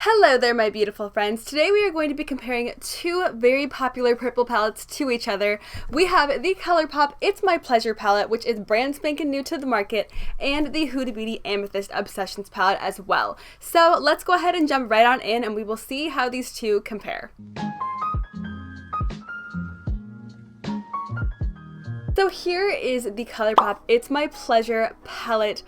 Hello there, my beautiful friends. Today we are going to be comparing two very popular purple palettes to each other. We have the Colourpop It's My Pleasure palette, which is brand spanking new to the market, and the Huda Beauty Amethyst Obsessions palette as well. So let's go ahead and jump right on in and we will see how these two compare. So here is the Colourpop It's My Pleasure palette.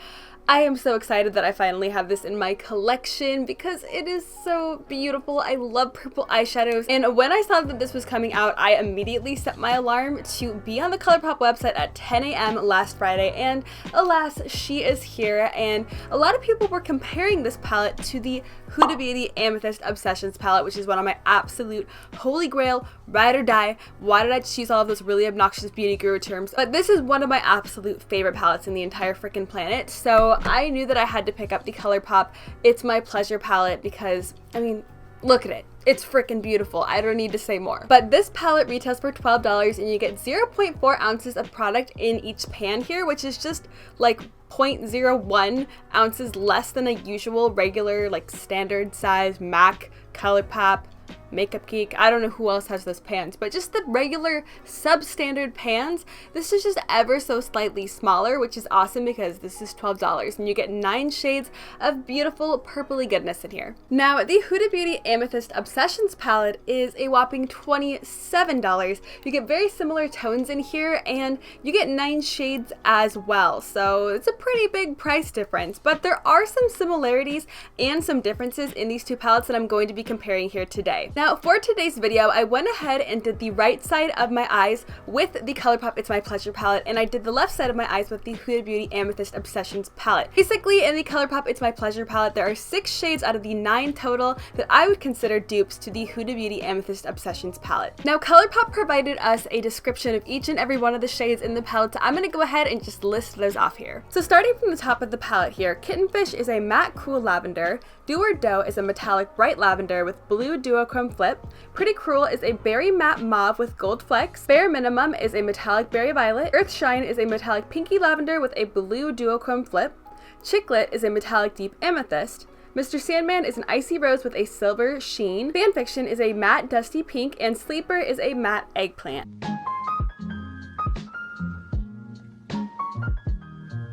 I am so excited that I finally have this in my collection because it is so beautiful. I love purple eyeshadows, and when I saw that this was coming out, I immediately set my alarm to be on the Colourpop website at 10 a.m. last Friday, and alas, she is here. And a lot of people were comparing this palette to the Huda Beauty Amethyst Obsessions palette, which is one of my absolute holy grail, ride or die. Why did I choose all of those really obnoxious beauty guru terms? But this is one of my absolute favorite palettes in the entire freaking planet, so I knew that I had to pick up the Colourpop It's My Pleasure palette because, I mean, look at it. It's freaking beautiful. I don't need to say more. But this palette retails for $12 and you get 0.4 ounces of product in each pan here, which is just like 0.01 ounces less than a usual regular like standard size MAC Colourpop Makeup Geek. I don't know who else has those pans, but just the regular substandard pans, this is just ever so slightly smaller, which is awesome because this is $12 and you get 9 shades of beautiful purpley goodness in here. Now, the Huda Beauty Amethyst Obsessions palette is a whopping $27. You get very similar tones in here and you get 9 shades as well, so it's a pretty big price difference, but there are some similarities and some differences in these two palettes that I'm going to be comparing here today. Now, for today's video, I went ahead and did the right side of my eyes with the Colourpop It's My Pleasure palette, and I did the left side of my eyes with the Huda Beauty Amethyst Obsessions palette. Basically, in the Colourpop It's My Pleasure palette, there are 6 shades out of the 9 total that I would consider dupes to the Huda Beauty Amethyst Obsessions palette. Now, Colourpop provided us a description of each and every one of the shades in the palette, so I'm going to go ahead and just list those off here. So starting from the top of the palette here, Kittenfish is a matte cool lavender, Do or Dough is a metallic bright lavender with blue duochrome flip, Pretty Cruel is a berry matte mauve with gold flecks, Bare Minimum is a metallic berry violet, Earthshine is a metallic pinky lavender with a blue duochrome flip, Chicklet is a metallic deep amethyst, Mr. Sandman is an icy rose with a silver sheen, Fanfiction is a matte dusty pink, and Sleeper is a matte eggplant.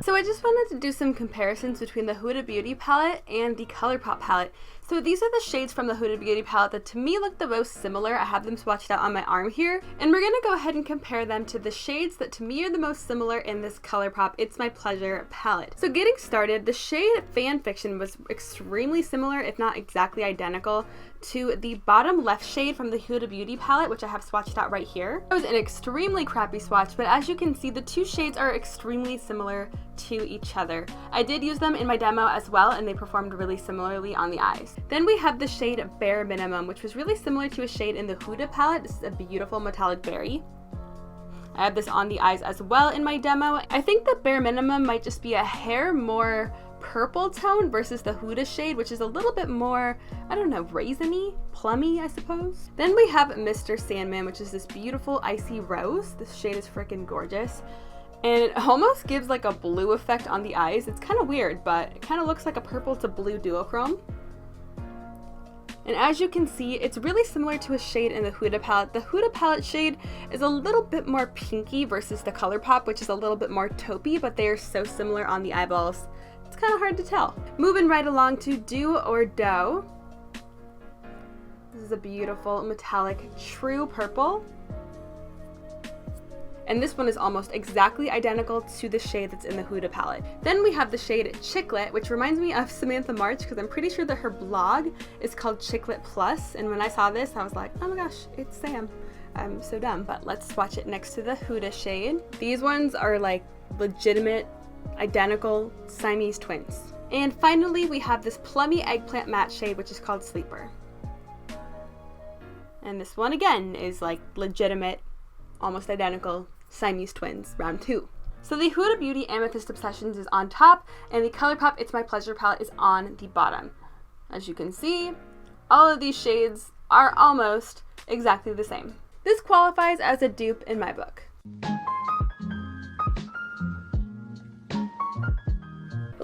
So I just wanted to do some comparisons between the Huda Beauty palette and the Colourpop palette. So these are the shades from the Huda Beauty palette that to me look the most similar. I have them swatched out on my arm here, and we're gonna go ahead and compare them to the shades that to me are the most similar in this Colourpop It's My Pleasure palette. So getting started, the shade Fanfiction was extremely similar, if not exactly identical, to the bottom left shade from the Huda Beauty palette, which I have swatched out right here. It was an extremely crappy swatch, but as you can see, the two shades are extremely similar to each other. I did use them in my demo as well, and they performed really similarly on the eyes. Then we have the shade Bare Minimum, which was really similar to a shade in the Huda palette. This is a beautiful metallic berry. I have this on the eyes as well in my demo. I think the Bare Minimum might just be a hair more purple tone versus the Huda shade, which is a little bit more, I don't know, raisiny, plummy, I suppose. Then we have Mr. Sandman, which is this beautiful icy rose. This shade is freaking gorgeous. And it almost gives like a blue effect on the eyes. It's kind of weird, but it kind of looks like a purple to blue duochrome. And as you can see, it's really similar to a shade in the Huda palette. The Huda palette shade is a little bit more pinky versus the Colourpop, which is a little bit more taupey, but they are so similar on the eyeballs. It's kind of hard to tell. Moving right along to Do or Dough. This is a beautiful metallic true purple. And this one is almost exactly identical to the shade that's in the Huda palette. Then we have the shade Chicklet, which reminds me of Samantha March because I'm pretty sure that her blog is called Chicklet Plus, and when I saw this I was like, oh my gosh, it's Sam. I'm so dumb. But let's swatch it next to the Huda shade. These ones are like legitimate, identical Siamese twins. And finally we have this plummy eggplant matte shade, which is called Sleeper. And this one again is like legitimate, almost identical Siamese twins, round 2. So the Huda Beauty Amethyst Obsessions is on top, and the Colourpop It's My Pleasure palette is on the bottom. As you can see, all of these shades are almost exactly the same. This qualifies as a dupe in my book.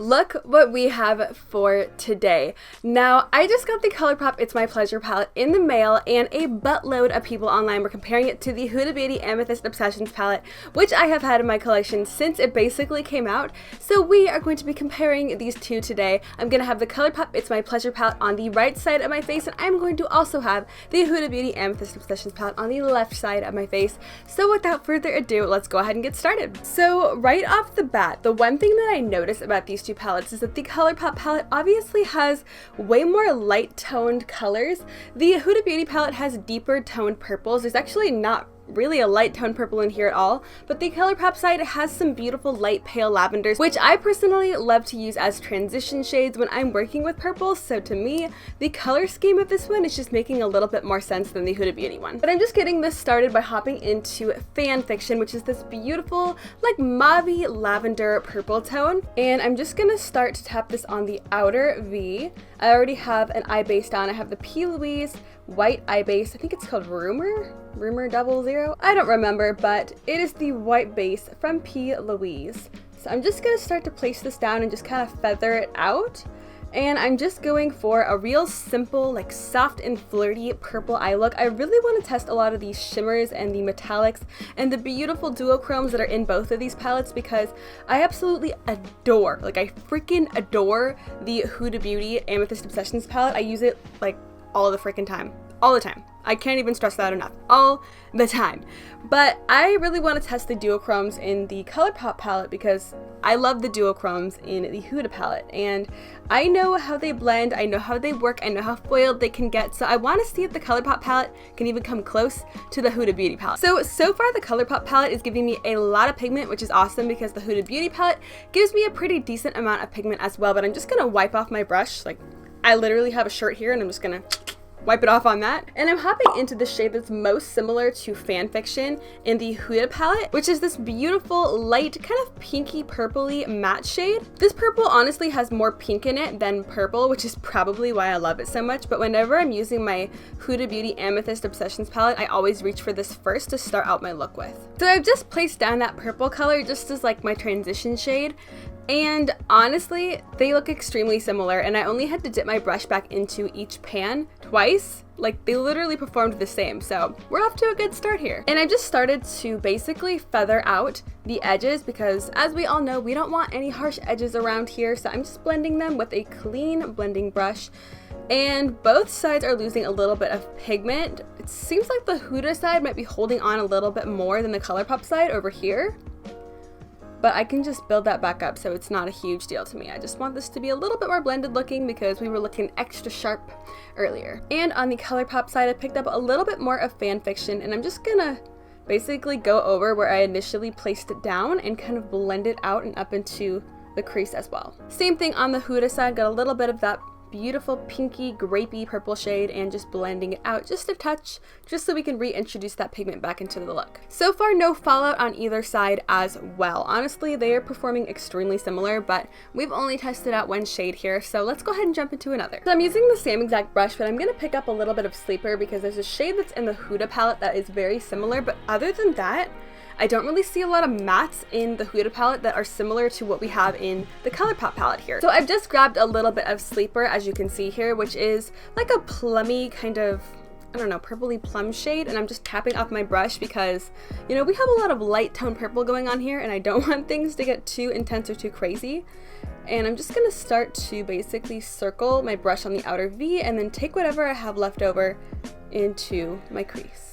look what we have for today. Now, I just got the Colourpop It's My Pleasure palette in the mail, and a buttload of people online were comparing it to the Huda Beauty Amethyst Obsessions palette, which I have had in my collection since it basically came out. So we are going to be comparing these two today. I'm going to have the Colourpop It's My Pleasure palette on the right side of my face, and I'm going to also have the Huda Beauty Amethyst Obsessions palette on the left side of my face. So without further ado, let's go ahead and get started. So right off the bat, the one thing that I noticed about these two palettes is that the Colourpop palette obviously has way more light toned colors. The Huda Beauty palette has deeper toned purples. There's actually not really a light tone purple in here at all, but the Colourpop side has some beautiful light pale lavenders, which I personally love to use as transition shades when I'm working with purples. So to me, the color scheme of this one is just making a little bit more sense than the Huda Beauty one. But I'm just getting this started by hopping into Fan Fiction, which is this beautiful like mauve-y lavender purple tone, and I'm just gonna start to tap this on the outer V. I already have an eye base down. I have the P. Louise white eye base. I think it's called Rumor 00. I don't remember, but it is the white base from P. Louise. So I'm just gonna start to place this down and just kind of feather it out. And I'm just going for a real simple, like soft and flirty purple eye look. I really want to test a lot of these shimmers and the metallics and the beautiful duochromes that are in both of these palettes, because I absolutely adore, like I freaking adore the Huda Beauty Amethyst Obsessions palette. I use it like all the freaking time. All the time. I can't even stress that enough. All the time. But I really want to test the duochromes in the Colourpop palette because I love the duochromes in the Huda palette, and I know how they blend, I know how they work, I know how foiled they can get, so I want to see if the Colourpop palette can even come close to the Huda Beauty palette. So far the Colourpop palette is giving me a lot of pigment, which is awesome because the Huda Beauty palette gives me a pretty decent amount of pigment as well, but I'm just going to wipe off my brush. Like, I literally have a shirt here and I'm just going to wipe it off on that. And I'm hopping into the shade that's most similar to Fan Fiction in the Huda palette, which is this beautiful light kind of pinky purpley matte shade. This purple honestly has more pink in it than purple, which is probably why I love it so much, but whenever I'm using my Huda Beauty Amethyst Obsessions palette, I always reach for this first to start out my look with. So I've just placed down that purple color just as like my transition shade, and honestly, they look extremely similar, and I only had to dip my brush back into each pan twice. Like, they literally performed the same, so we're off to a good start here. And I just started to basically feather out the edges because, as we all know, we don't want any harsh edges around here, so I'm just blending them with a clean blending brush. And both sides are losing a little bit of pigment. It seems like the Huda side might be holding on a little bit more than the Colourpop side over here, but I can just build that back up, so it's not a huge deal to me. I just want this to be a little bit more blended looking because we were looking extra sharp earlier. And on the Colourpop side, I picked up a little bit more of Fan Fiction, and I'm just gonna basically go over where I initially placed it down and kind of blend it out and up into the crease as well. Same thing on the Huda side, got a little bit of that beautiful pinky grapey purple shade and just blending it out just a touch, just so we can reintroduce that pigment back into the look. So far, no fallout on either side as well. Honestly, they are performing extremely similar, but we've only tested out one shade here, so let's go ahead and jump into another. So I'm using the same exact brush, but I'm gonna pick up a little bit of Sleeper because there's a shade that's in the Huda palette that is very similar, but other than that, I don't really see a lot of mattes in the Huda palette that are similar to what we have in the Colourpop palette here. So I've just grabbed a little bit of Sleeper, as you can see here, which is like a plummy kind of, I don't know, purpley plum shade, and I'm just tapping off my brush because, you know, we have a lot of light tone purple going on here and I don't want things to get too intense or too crazy. And I'm just gonna start to basically circle my brush on the outer V and then take whatever I have left over into my crease.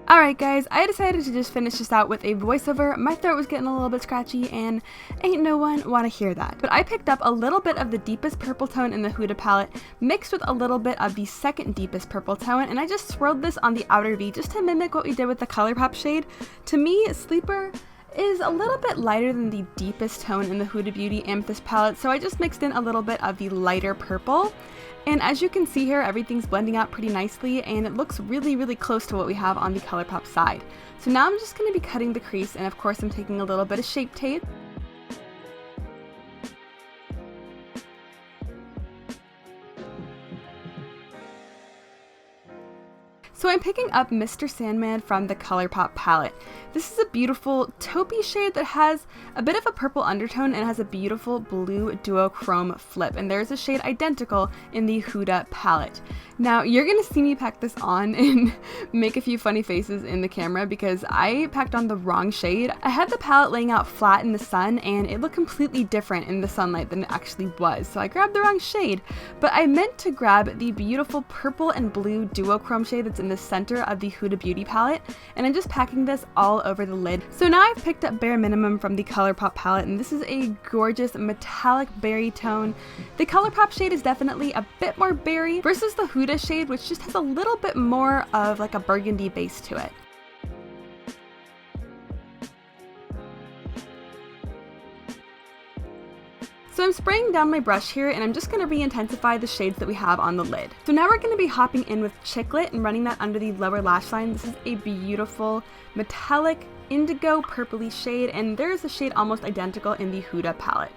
Alright guys, I decided to just finish this out with a voiceover. My throat was getting a little bit scratchy and ain't no one wanna hear that. But I picked up a little bit of the deepest purple tone in the Huda palette mixed with a little bit of the second deepest purple tone, and I just swirled this on the outer V just to mimic what we did with the Colourpop shade. To me, Sleeper is a little bit lighter than the deepest tone in the Huda Beauty Amethyst palette, so I just mixed in a little bit of the lighter purple. And as you can see here, everything's blending out pretty nicely and it looks really, really close to what we have on the Colourpop side. So now I'm just going to be cutting the crease, and of course I'm taking a little bit of Shape Tape. So I'm picking up Mr. Sandman from the Colourpop palette. This is a beautiful taupey shade that has a bit of a purple undertone and has a beautiful blue duochrome flip, and there's a shade identical in the Huda palette. Now you're gonna see me pack this on and make a few funny faces in the camera because I packed on the wrong shade. I had the palette laying out flat in the sun and it looked completely different in the sunlight than it actually was, so I grabbed the wrong shade. But I meant to grab the beautiful purple and blue duochrome shade that's in the center of the Huda Beauty palette, and I'm just packing this all over the lid. So now I've picked up Bare Minimum from the Colourpop palette, and this is a gorgeous metallic berry tone. The Colourpop shade is definitely a bit more berry versus the Huda shade, which just has a little bit more of like a burgundy base to it. So I'm spraying down my brush here, and I'm just going to re-intensify the shades that we have on the lid. So now we're going to be hopping in with Chicklet and running that under the lower lash line. This is a beautiful metallic indigo purpley shade, and there is a shade almost identical in the Huda palette.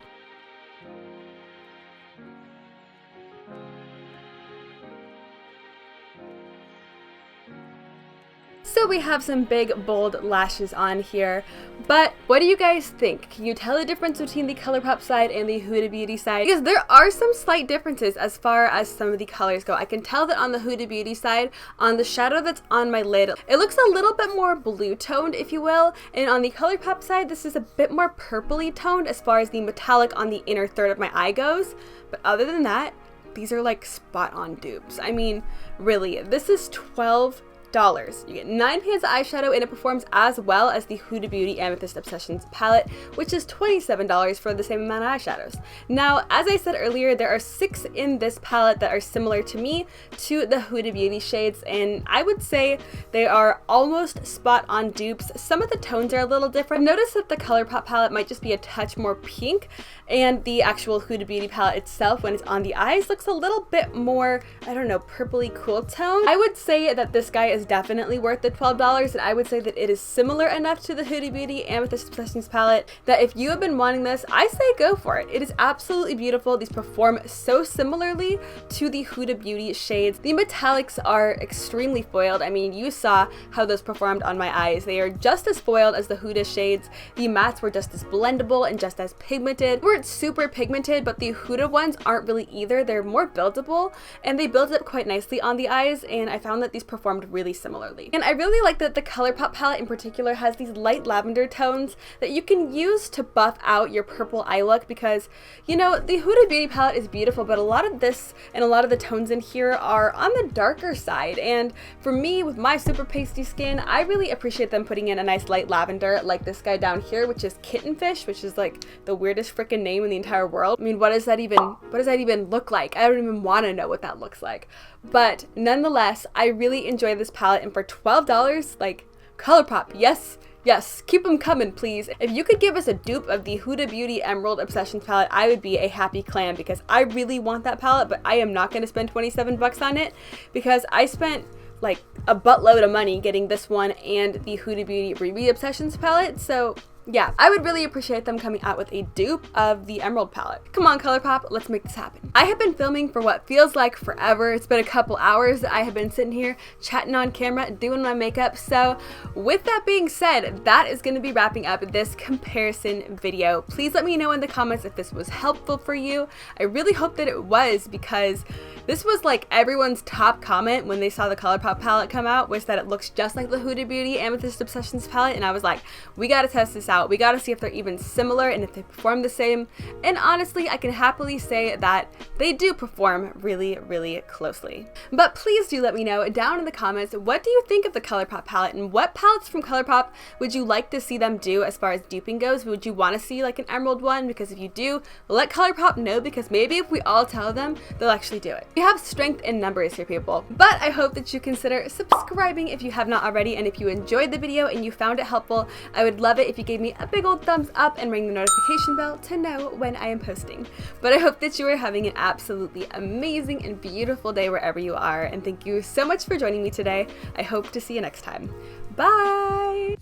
So we have some big, bold lashes on here, but what do you guys think? Can you tell the difference between the Colourpop side and the Huda Beauty side? Because there are some slight differences as far as some of the colors go. I can tell that on the Huda Beauty side, on the shadow that's on my lid, it looks a little bit more blue toned, if you will, and on the Colourpop side, this is a bit more purpley toned as far as the metallic on the inner third of my eye goes. But other than that, these are like spot on dupes. I mean, really, this is $12. You get 9 pans of eyeshadow, and it performs as well as the Huda Beauty Amethyst Obsessions palette, which is $27 for the same amount of eyeshadows. Now, as I said earlier, there are 6 in this palette that are similar to me to the Huda Beauty shades, and I would say they are almost spot on dupes. Some of the tones are a little different. Notice that the Colourpop palette might just be a touch more pink, and the actual Huda Beauty palette itself, when it's on the eyes, looks a little bit more, I don't know, purpley cool tone. I would say that this guy is definitely worth the $12, and I would say that it is similar enough to the Huda Beauty Amethyst Obsessions palette that if you have been wanting this, I say go for it. It is absolutely beautiful. These perform so similarly to the Huda Beauty shades. The metallics are extremely foiled. I mean, you saw how those performed on my eyes. They are just as foiled as the Huda shades. The mattes were just as blendable and just as pigmented. They weren't super pigmented, but the Huda ones aren't really either. They're more buildable, and they build up quite nicely on the eyes, and I found that these performed really similarly. And I really like that the Colourpop palette in particular has these light lavender tones that you can use to buff out your purple eye look, because, you know, the Huda Beauty palette is beautiful, but a lot of this and a lot of the tones in here are on the darker side, and for me, with my super pasty skin, I really appreciate them putting in a nice light lavender like this guy down here, which is Kittenfish, which is like the weirdest freaking name in the entire world. I mean, what does that even look like? I don't even want to know what that looks like. But nonetheless, I really enjoy this palette, and for $12, like, Colourpop, yes, keep them coming, please. If you could give us a dupe of the Huda Beauty Emerald Obsessions palette, I would be a happy clam, because I really want that palette, but I am not going to spend 27 bucks on it, because I spent like a buttload of money getting this one and the Huda Beauty Ruby Obsessions palette, so yeah, I would really appreciate them coming out with a dupe of the Emerald palette. Come on, Colourpop, let's make this happen. I have been filming for what feels like forever. It's been a couple hours that I have been sitting here chatting on camera, doing my makeup. So with that being said, that is going to be wrapping up this comparison video. Please let me know in the comments if this was helpful for you. I really hope that it was, because this was like everyone's top comment when they saw the Colourpop palette come out, was that it looks just like the Huda Beauty Amethyst Obsessions palette, and I was like, we gotta test this out. We gotta see if they're even similar and if they perform the same. And honestly, I can happily say that they do perform really, really closely. But please do let me know down in the comments, what do you think of the Colourpop palette, and what palettes from Colourpop would you like to see them do as far as duping goes? Would you want to see like an emerald one? Because if you do, let Colourpop know, because maybe if we all tell them, they'll actually do it. We have strength in numbers here, people. But I hope that you consider subscribing if you have not already, and if you enjoyed the video and you found it helpful, I would love it if you gave me a big old thumbs up and ring the notification bell to know when I am posting. But I hope that you are having an absolutely amazing and beautiful day wherever you are, and thank you so much for joining me today. I hope to see you next time. Bye!